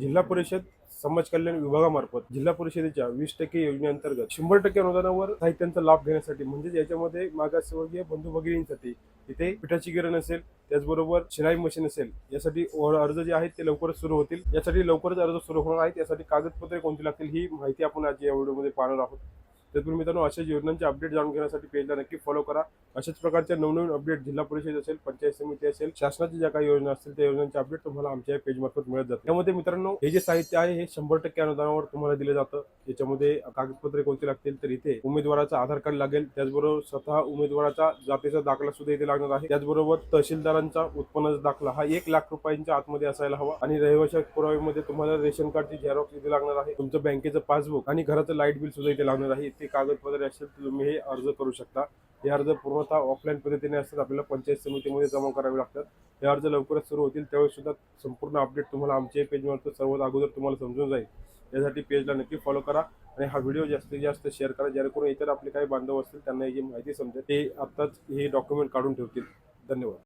जिल्हा परिषद समाज कल्याण विभागामार्फत जिल्हा परिषदेच्या 20% योजनेअंतर्गत 100% अनुदानावर साहित्यांचा लाभ घेण्यासाठी म्हणजे याच्यामध्ये मागासवर्गीय बंधू भगिनींसाठी इथे पिठाची गिरण असेल, त्याचबरोबर शिलाई मशीन असेल, यासाठी अर्ज जे आहेत ते लवकरच सुरू होतील. यासाठी लवकरच अर्ज सुरू होणार आहेत. यासाठी कागदपत्रे कोणती लागतील ही माहिती आपण आज या व्हिडिओमध्ये पाहणार आहोत. त्यातून मित्रांनो अशाच योजनांचे अपडेट जाणून घेण्यासाठी पेजला नक्की फॉलो करा. अशाच प्रकारच्या नवनवीन अपडेट जिल्हा परिषद असेल, पंचायत समिती असेल, शासनाच्या ज्या काही योजना असतील त्या योजनांचे अपडेट तुम्हाला आमच्या पेज मार्फत मिळत जातात. त्यामध्ये मित्रांनो हे जे साहित्य आहे हे 100% अनुदानावर तुम्हाला दिले जातं. याच्यामध्ये कागदपत्रे कोणती लागतील तर इथे उमेदवाराचा आधार कार्ड लागेल, त्याचबरोबर स्वतः उमेदवाराचा जातीचा दाखला सुद्धा इथे लागणार आहे. त्याचबरोबर तहसीलदारांचा उत्पन्नाचा दाखला हा 1 लाख रुपयांच्या आतमध्ये असायला हवा आणि रहिवासी पुराव्यामध्ये तुम्हाला रेशन कार्डची झेरॉक्स इथे लागणार आहे. तुमचं बँकेचं पासबुक आणि घराचं लाईट बिल सुद्धा इथे लागणार आहे. इथे कागदपत्रे असेल तर तुम्ही हे अर्ज करू शकता. हे अर्ज पूर्णतः ऑफलाईन पद्धतीने असतात, आपल्याला पंचायत समितीमध्ये जमा करावे लागतात. हे अर्ज लवकरच सुरू होतील, त्यावेळेस सुद्धा संपूर्ण अपडेट तुम्हाला आमच्या पेजमार्फत सर्वात अगोदर तुम्हाला समजून जाईल. यासाठी पेजला नक्की फॉलो करा आणि हा व्हिडिओ जास्तीत जास्त शेअर करा, जेणेकरून इतर आपले काही बांधव असतील त्यांना ही माहिती समजेल, ते आत्ताच हे डॉक्युमेंट काढून ठेवतील. धन्यवाद.